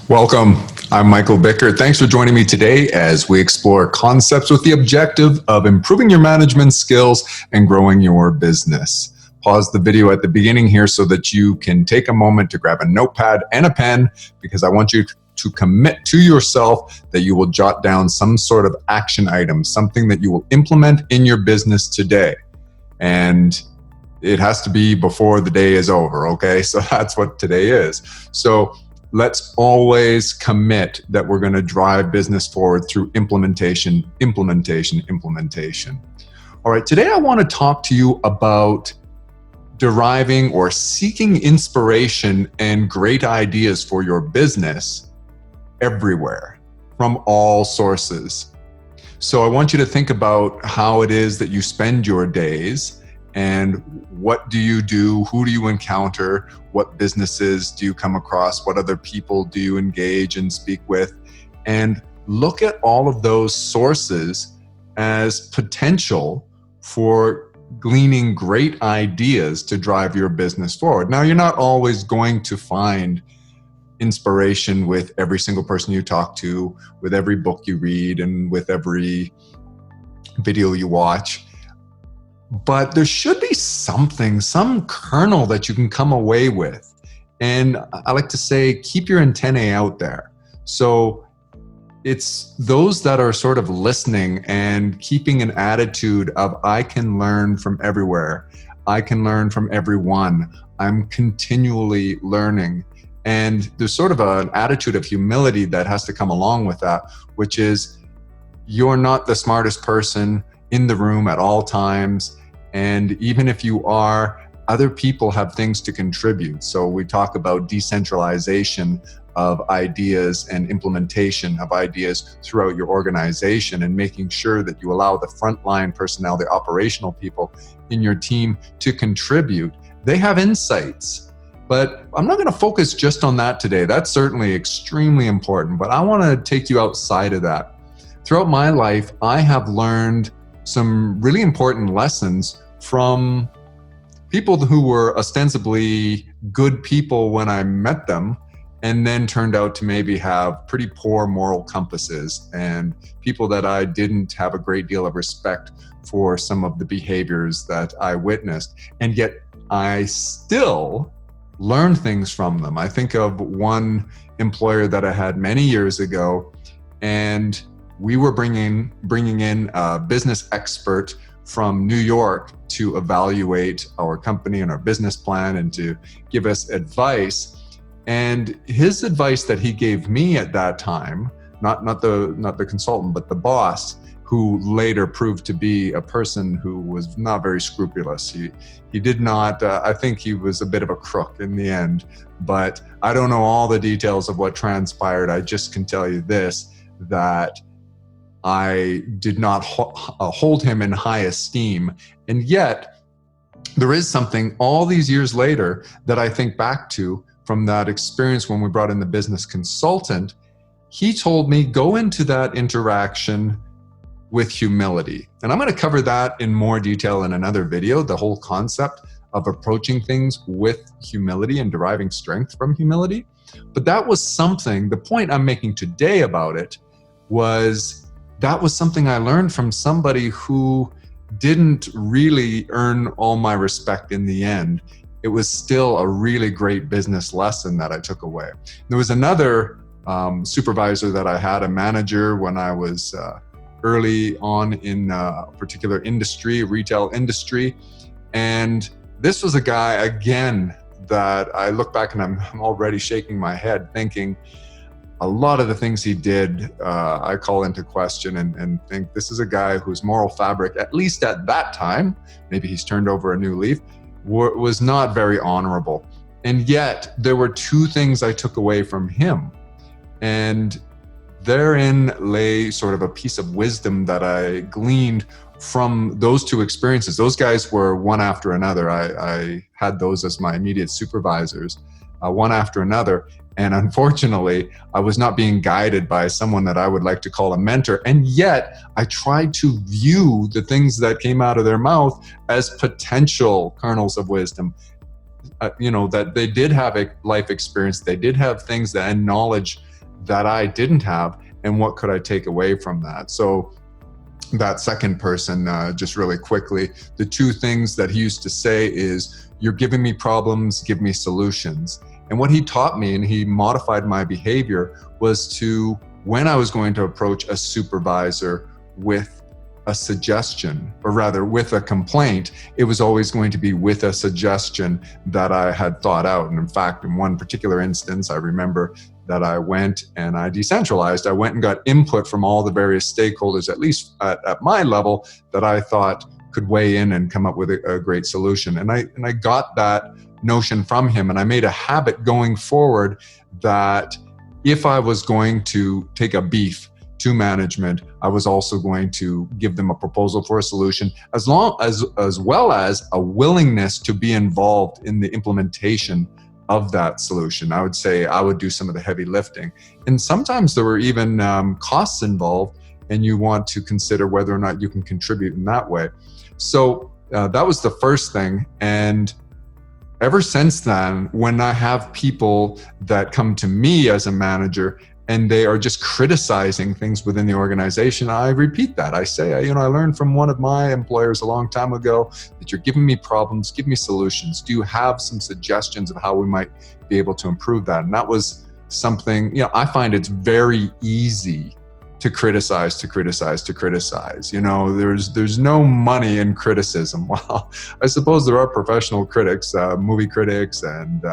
Welcome. I'm Michael Bickert. Thanks for joining me today as we explore concepts with the objective of improving your management skills and growing your business. Pause the video at the beginning here so that you can take a moment to grab a notepad and a pen, because I want you to commit to yourself that you will jot down some sort of action item, something that you will implement in your business today. And it has to be before the day is over, okay? So that's what today is. So let's always commit that we're going to drive business forward through implementation. All right, today I want to talk to you about deriving or seeking inspiration and great ideas for your business everywhere, from all sources. So I want you to think about how it is that you spend your days, and what do you do? Who do you encounter? What businesses do you come across? What other people do you engage and speak with? And look at all of those sources as potential for gleaning great ideas to drive your business forward. Now, you're not always going to find inspiration with every single person you talk to, with every book you read, and with every video you watch. But there should be something, some kernel that you can come away with. And I like to say, keep your antennae out there. So it's those that are sort of listening and keeping an attitude of, I can learn from everywhere. I can learn from everyone. I'm continually learning. And there's sort of an attitude of humility that has to come along with that, which is, you're not the smartest person in the room at all times. And even if you are, other people have things to contribute. So we talk about decentralization of ideas and implementation of ideas throughout your organization, and making sure that you allow the frontline personnel, the operational people in your team, to contribute. They have insights. But I'm not going to focus just on that today. That's certainly extremely important, but I want to take you outside of that. Throughout my life, I have learned some really important lessons from people who were ostensibly good people when I met them, and then turned out to maybe have pretty poor moral compasses, and people that I didn't have a great deal of respect for some of the behaviors that I witnessed. And yet I still learn things from them. I think of one employer that I had many years ago, and we were bringing in a business expert from New York to evaluate our company and our business plan and to give us advice. And his advice that he gave me at that time, not the consultant, but the boss, who later proved to be a person who was not very scrupulous. He did not, I think he was a bit of a crook in the end, but I don't know all the details of what transpired. I just can tell you this, that I did not hold him in high esteem. And yet there is something all these years later that I think back to from that experience when we brought in the business consultant. He told me, go into that interaction with humility. And I'm going to cover that in more detail in another video, the whole concept of approaching things with humility and deriving strength from humility. But that was something, the point I'm making today about it was, that was something I learned from somebody who didn't really earn all my respect in the end. It was still a really great business lesson that I took away. There was another supervisor that I had, a manager, when I was early on in a particular industry, retail industry. And this was a guy, again, that I look back and I'm already shaking my head thinking, a lot of the things he did, I call into question and think this is a guy whose moral fabric, at least at that time, maybe he's turned over a new leaf, was not very honorable. And yet there were two things I took away from him. And therein lay sort of a piece of wisdom that I gleaned from those two experiences. Those guys were one after another. I had those as my immediate supervisors, one after another. And unfortunately, I was not being guided by someone that I would like to call a mentor. And yet I tried to view the things that came out of their mouth as potential kernels of wisdom. That they did have a life experience. They did have things and knowledge that I didn't have, and what could I take away from that? So that second person, just really quickly, the two things that he used to say is, you're giving me problems, give me solutions. And what he taught me, and he modified my behavior, was to, when I was going to approach a supervisor with a suggestion, or rather with a complaint, it was always going to be with a suggestion that I had thought out. And in fact, in one particular instance, I remember that I went and I decentralized. I went and got input from all the various stakeholders, at least at my level, that I thought could weigh in and come up with a great solution. And I got that notion from him, and I made a habit going forward that if I was going to take a beef to management, I was also going to give them a proposal for a solution, as well as a willingness to be involved in the implementation of that solution. I would say I would do some of the heavy lifting. And sometimes there were even costs involved, and you want to consider whether or not you can contribute in that way. So that was the first thing. And ever since then, when I have people that come to me as a manager and they are just criticizing things within the organization, I repeat that. I say, I learned from one of my employers a long time ago that you're giving me problems, give me solutions. Do you have some suggestions of how we might be able to improve that? And that was something, I find it's very easy to criticize. There's no money in criticism. Well, I suppose there are professional critics, movie critics and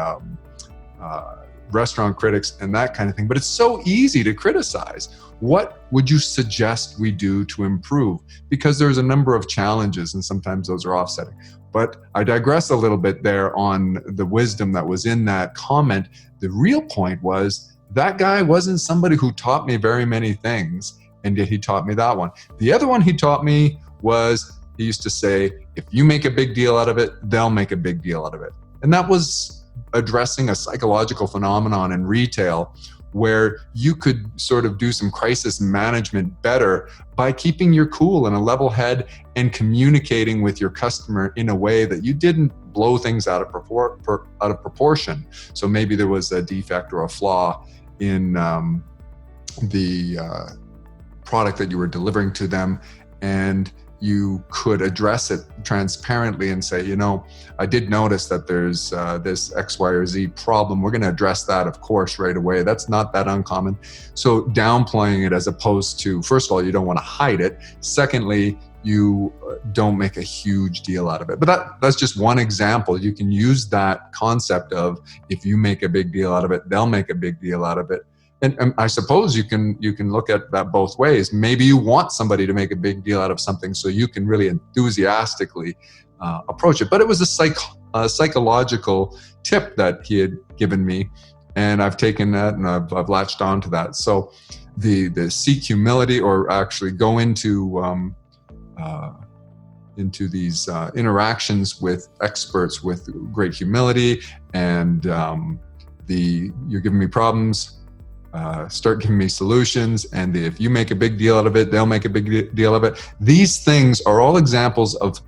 restaurant critics and that kind of thing, but it's so easy to criticize. What would you suggest we do to improve? Because there's a number of challenges, and sometimes those are offsetting. But I digress a little bit there on the wisdom that was in that comment. The real point was, that guy wasn't somebody who taught me very many things, and yet he taught me that one. The other one he taught me was, he used to say, if you make a big deal out of it, they'll make a big deal out of it. And that was addressing a psychological phenomenon in retail, where you could sort of do some crisis management better by keeping your cool and a level head and communicating with your customer in a way that you didn't blow things out of proportion. So maybe there was a defect or a flaw in the product that you were delivering to them, and you could address it transparently and say, I did notice that there's this X, Y, or Z problem. We're going to address that, of course, right away. That's not that uncommon. So downplaying it, as opposed to, first of all, you don't want to hide it. Secondly, you don't make a huge deal out of it. But that's just one example. You can use that concept of, if you make a big deal out of it, they'll make a big deal out of it. And I suppose you can look at that both ways. Maybe you want somebody to make a big deal out of something so you can really enthusiastically approach it. But it was a psychological tip that he had given me, and I've taken that and I've latched on to that. So the seek humility, or actually go into these interactions with experts with great humility, and you're giving me problems, start giving me solutions, and if you make a big deal out of it, they'll make a big deal of it. These things are all examples of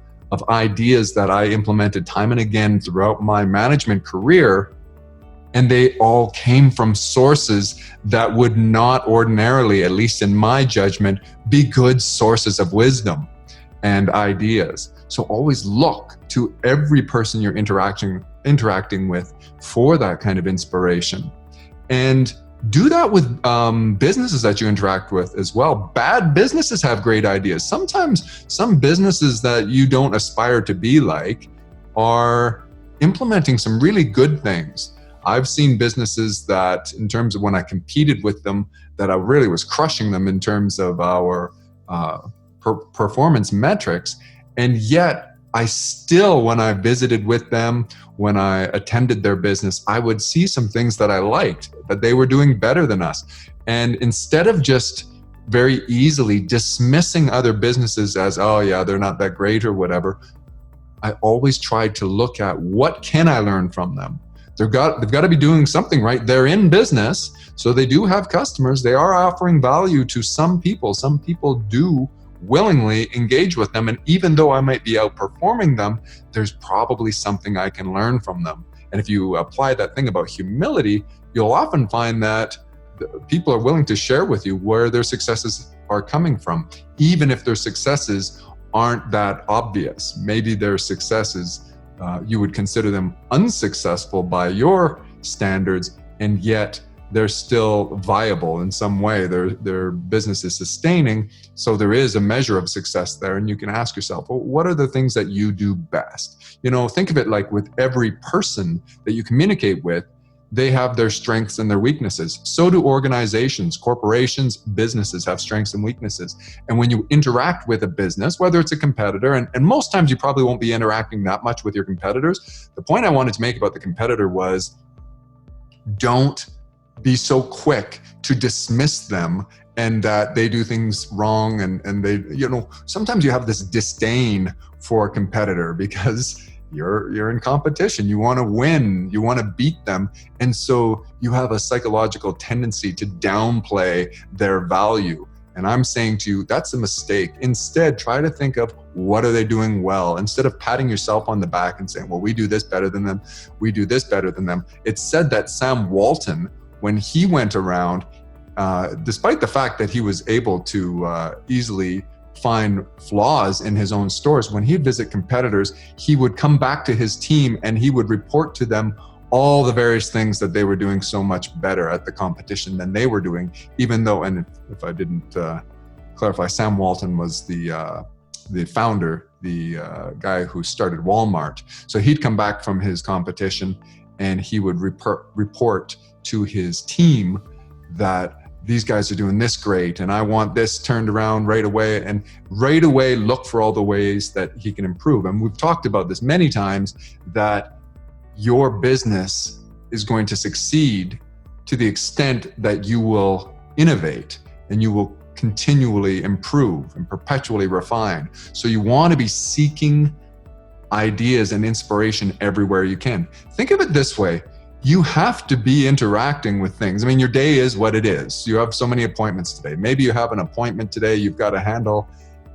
ideas that I implemented time and again throughout my management career, and they all came from sources that would not ordinarily, at least in my judgment, be good sources of wisdom and ideas. So always look to every person you're interacting with for that kind of inspiration. And do that with businesses that you interact with as well. Bad businesses have great ideas. Sometimes some businesses that you don't aspire to be like are implementing some really good things. I've seen businesses that, in terms of when I competed with them, that I really was crushing them in terms of our performance metrics. And yet I still, when I visited with them, when I attended their business, I would see some things that I liked, that they were doing better than us. And instead of just very easily dismissing other businesses as, oh yeah, they're not that great or whatever, I always tried to look at, what can I learn from them? They've got to be doing something right. They're in business, so they do have customers. They are offering value to some people. Some people do willingly engage with them. And even though I might be outperforming them, there's probably something I can learn from them. And if you apply that thing about humility, you'll often find that people are willing to share with you where their successes are coming from, even if their successes aren't that obvious. Maybe their successes, you would consider them unsuccessful by your standards, and yet they're still viable in some way. Their business is sustaining, so there is a measure of success there. And you can ask yourself, well, what are the things that you do best? Think of it like with every person that you communicate with, they have their strengths and their weaknesses. So do organizations, corporations, businesses have strengths and weaknesses. And when you interact with a business, whether it's a competitor, and most times you probably won't be interacting that much with your competitors. The point I wanted to make about the competitor was, don't be so quick to dismiss them and that they do things wrong. And they, sometimes you have this disdain for a competitor because you're in competition. You want to win, you want to beat them. And so you have a psychological tendency to downplay their value. And I'm saying to you, that's a mistake. Instead, try to think of what are they doing well, instead of patting yourself on the back and saying, well, we do this better than them. We do this better than them. It's said that Sam Walton, when he went around, despite the fact that he was able to easily find flaws in his own stores, when he'd visit competitors, he would come back to his team and he would report to them all the various things that they were doing so much better at the competition than they were doing, even though, and if I didn't clarify, Sam Walton was the founder, the guy who started Walmart. So he'd come back from his competition and he would report to his team that these guys are doing this great and I want this turned around right away, and right away look for all the ways that he can improve. And we've talked about this many times, that your business is going to succeed to the extent that you will innovate and you will continually improve and perpetually refine. So you want to be seeking ideas and inspiration everywhere you can. Think of it this way. You have to be interacting with things. I mean, your day is what it is. You have so many appointments today. Maybe you have an appointment today. You've got to handle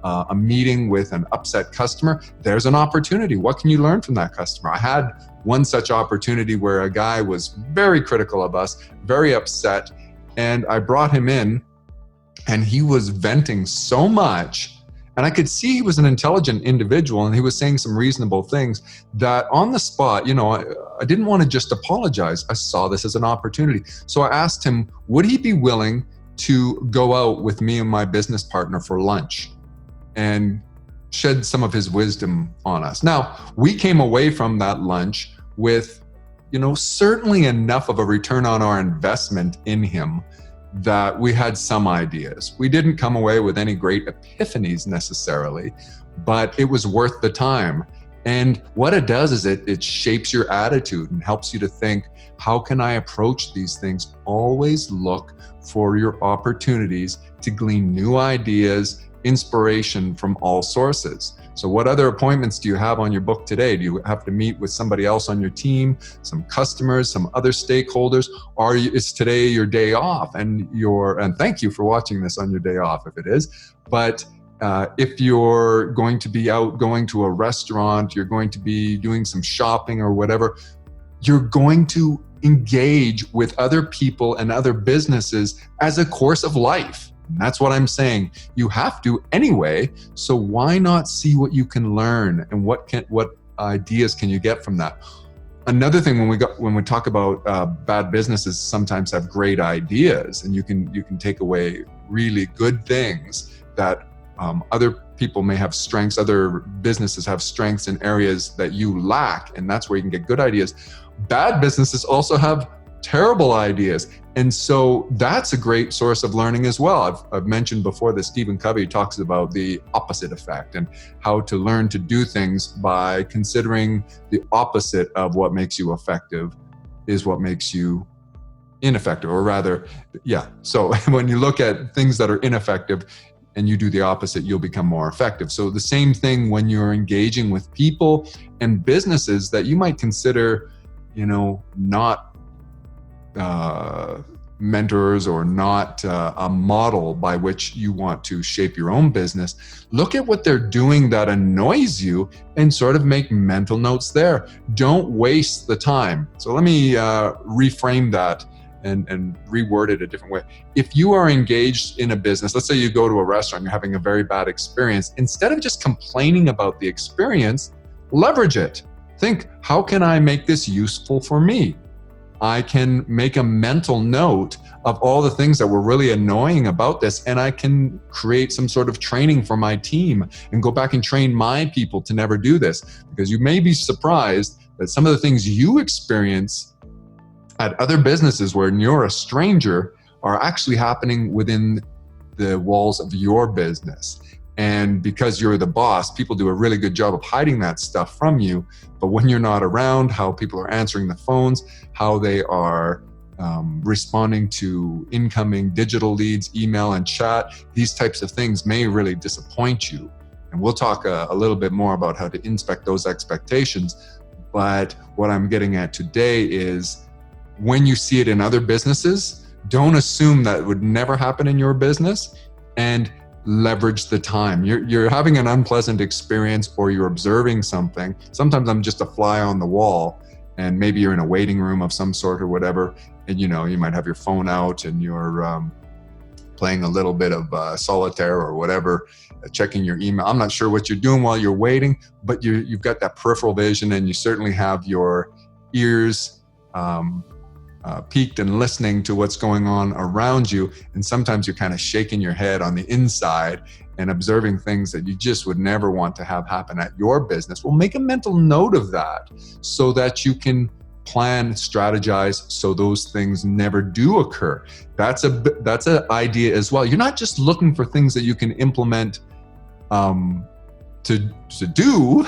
a meeting with an upset customer. There's an opportunity. What can you learn from that customer? I had one such opportunity where a guy was very critical of us, very upset, and I brought him in and he was venting so much. And I could see he was an intelligent individual and he was saying some reasonable things that on the spot, I didn't want to just apologize. I saw this as an opportunity. So I asked him, would he be willing to go out with me and my business partner for lunch and shed some of his wisdom on us? Now, we came away from that lunch with, certainly enough of a return on our investment in him that we had some ideas. We didn't come away with any great epiphanies necessarily, but it was worth the time. And what it does is it shapes your attitude and helps you to think, how can I approach these things? Always look for your opportunities to glean new ideas, inspiration from all sources. So what other appointments do you have on your book today? Do you have to meet with somebody else on your team, some customers, some other stakeholders? Or is today your day off? And thank you for watching this on your day off if it is. But if you're going to be out going to a restaurant, you're going to be doing some shopping or whatever, you're going to engage with other people and other businesses as a course of life. And that's what I'm saying. You have to anyway. So why not see what you can learn and what ideas can you get from that? Another thing, when we talk about bad businesses, sometimes have great ideas, and you can take away really good things that other people may have strengths. Other businesses have strengths in areas that you lack, and that's where you can get good ideas. Bad businesses also have terrible ideas. And so that's a great source of learning as well. I've mentioned before that Stephen Covey talks about the opposite effect and how to learn to do things by considering the opposite of what makes you effective is what makes you ineffective, or rather, yeah. So when you look at things that are ineffective and you do the opposite, you'll become more effective. So the same thing when you're engaging with people and businesses that you might consider, not mentors or not a model by which you want to shape your own business. Look at what they're doing that annoys you and sort of make mental notes there. Don't waste the time. So let me reframe that and reword it a different way. If you are engaged in a business, let's say you go to a restaurant, you're having a very bad experience, instead of just complaining about the experience, leverage it. Think, how can I make this useful for me? I can make a mental note of all the things that were really annoying about this, and I can create some sort of training for my team and go back and train my people to never do this. Because you may be surprised that some of the things you experience at other businesses where you're a stranger are actually happening within the walls of your business. And because you're the boss, people do a really good job of hiding that stuff from you. But when you're not around, how people are answering the phones, how they are responding to incoming digital leads, email and chat, these types of things may really disappoint you. And we'll talk a little bit more about how to inspect those expectations. But what I'm getting at today is, when you see it in other businesses, don't assume that it would never happen in your business, and leverage the time. You're having an unpleasant experience, or you're observing something. Sometimes I'm just a fly on the wall, and maybe you're in a waiting room of some sort or whatever, and you might have your phone out and you're playing a little bit of solitaire or whatever, checking your email. I'm not sure what you're doing while you're waiting, but you've got that peripheral vision, and you certainly have your ears peaked and listening to what's going on around you. And sometimes you're kind of shaking your head on the inside and observing things that you just would never want to have happen at your business. Well, make a mental note of that so that you can plan, strategize, so those things never do occur. That's an idea as well. You're not just looking for things that you can implement to do.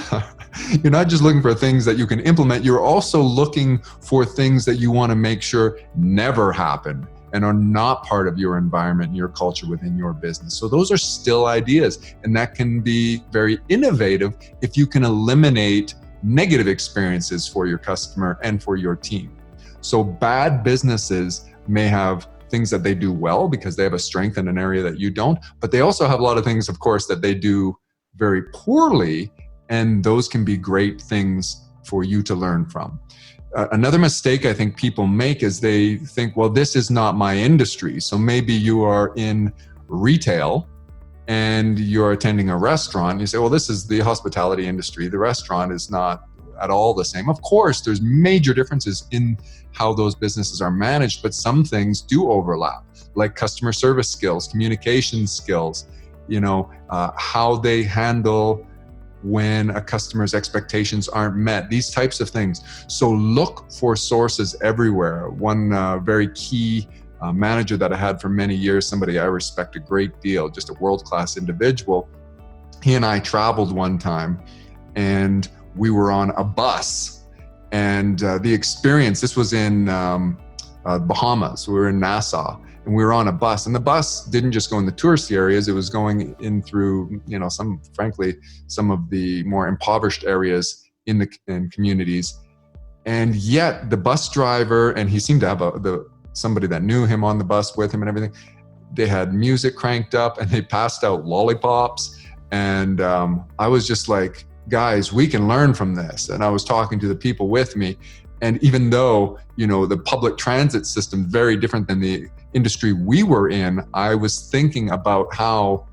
You're not just looking for things that you can implement. You're also looking for things that you want to make sure never happen and are not part of your environment, your culture within your business. So those are still ideas, and that can be very innovative if you can eliminate negative experiences for your customer and for your team. So bad businesses may have things that they do well because they have a strength in an area that you don't, but they also have a lot of things, of course, that they do very poorly, and those can be great things for you to learn from. Another mistake I think people make is they think, well, this is not my industry. So maybe you are in retail and you're attending a restaurant. You say, well, this is the hospitality industry. The restaurant is not at all the same. Of course, there's major differences in how those businesses are managed, but some things do overlap, like customer service skills, communication skills, how they handle when a customer's expectations aren't met, these types of things. So look for sources everywhere. One very key manager that I had for many years, somebody I respect a great deal, just a world-class individual, he and I traveled one time, and we were on a bus. And the experience, this was in Bahamas. We were in Nassau, and we were on a bus, and the bus didn't just go in the touristy areas. It was going in through, some of the more impoverished areas in communities. And yet the bus driver, and he seemed to have somebody that knew him on the bus with him and everything. They had music cranked up, and they passed out lollipops. And I was just like, guys, we can learn from this. And I was talking to the people with me. And even though, the public transit system, very different than the industry we were in, I was thinking about how,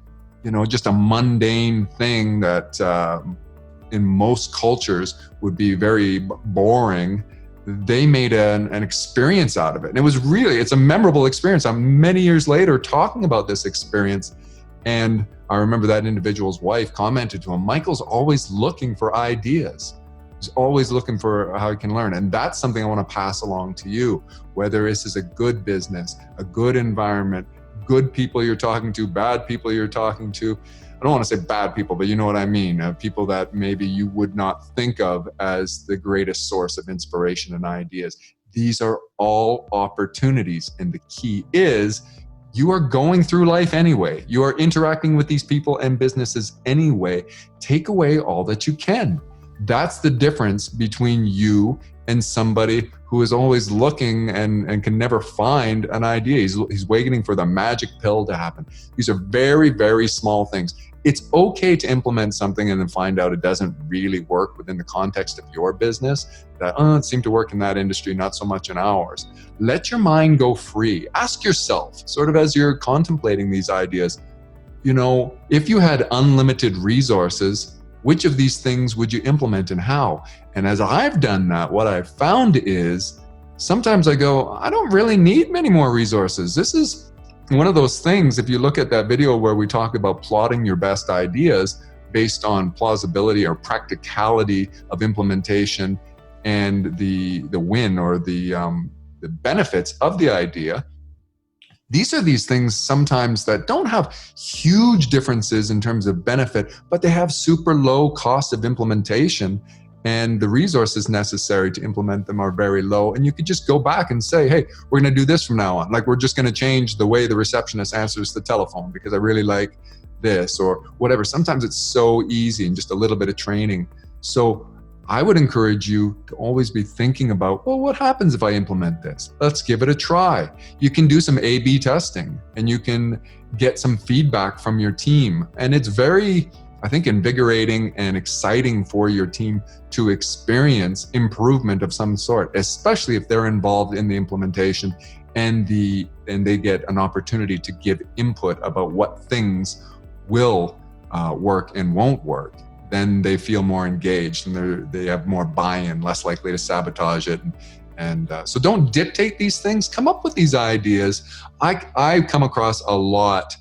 just a mundane thing that in most cultures would be very boring, they made an experience out of it. And it's a memorable experience. I'm many years later talking about this experience. And I remember that individual's wife commented to him, Michael's always looking for ideas. He's always looking for how he can learn. And that's something I want to pass along to you, whether this is a good business, a good environment, good people you're talking to, bad people you're talking to. I don't want to say bad people, but you know what I mean. People that maybe you would not think of as the greatest source of inspiration and ideas. These are all opportunities. And the key is, you are going through life anyway. You are interacting with these people and businesses anyway. Take away all that you can. That's the difference between you and somebody who is always looking and can never find an idea. He's waiting for the magic pill to happen. These are very, very small things. It's okay to implement something and then find out it doesn't really work within the context of your business. That, it seemed to work in that industry, not so much in ours. Let your mind go free. Ask yourself, sort of as you're contemplating these ideas, if you had unlimited resources, which of these things would you implement and how? And as I've done that, what I've found is sometimes I go, I don't really need many more resources. This is one of those things, if you look at that video where we talk about plotting your best ideas based on plausibility or practicality of implementation and the win or the benefits of the idea, these are these things sometimes that don't have huge differences in terms of benefit, but they have super low cost of implementation, and the resources necessary to implement them are very low. And you could just go back and say, hey, we're going to do this from now on. Like, we're just going to change the way the receptionist answers the telephone because I really like this, or whatever. Sometimes it's so easy and just a little bit of training. So I would encourage you to always be thinking about, well, what happens if I implement this? Let's give it a try. You can do some A/B testing and you can get some feedback from your team. And it's very, I think, invigorating and exciting for your team to experience improvement of some sort, especially if they're involved in the implementation and they get an opportunity to give input about what things will work and won't work. Then they feel more engaged and they have more buy-in, less likely to sabotage it. And so don't dictate these things. Come up with these ideas. I come across a lot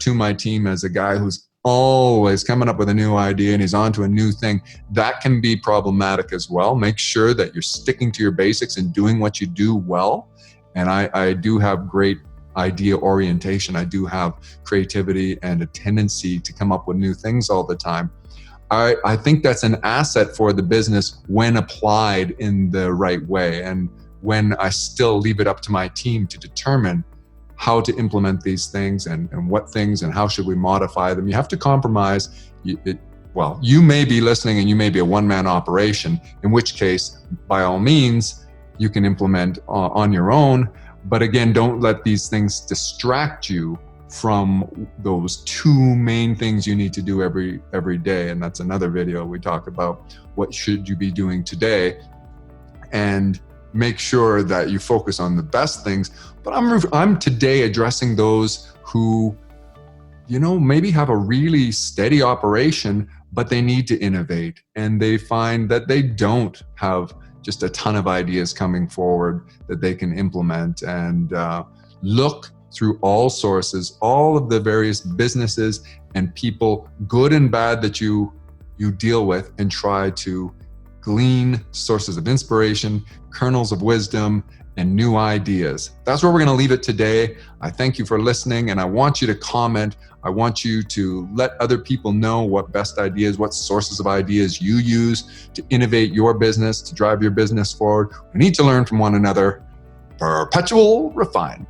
to my team as a guy who's always coming up with a new idea and he's on to a new thing. That can be problematic as well. Make sure that you're sticking to your basics and doing what you do well. And I do have great idea orientation. I do have creativity and a tendency to come up with new things all the time. I think that's an asset for the business when applied in the right way, and when I still leave it up to my team to determine how to implement these things and what things and how should we modify them. You have to compromise. You may be listening and you may be a one-man operation, in which case, by all means, you can implement on your own. But again, don't let these things distract you from those two main things you need to do every day. And that's another video. We talk about what should you be doing today, and make sure that you focus on the best things. But I'm today addressing those who, maybe have a really steady operation, but they need to innovate, and they find that they don't have just a ton of ideas coming forward that they can implement, and look through all sources, all of the various businesses and people, good and bad, that you deal with, and try to glean sources of inspiration, kernels of wisdom, and new ideas. That's where we're going to leave it today. I thank you for listening, and I want you to comment. I want you to let other people know what best ideas, what sources of ideas you use to innovate your business, to drive your business forward. We need to learn from one another. Perpetual refinement.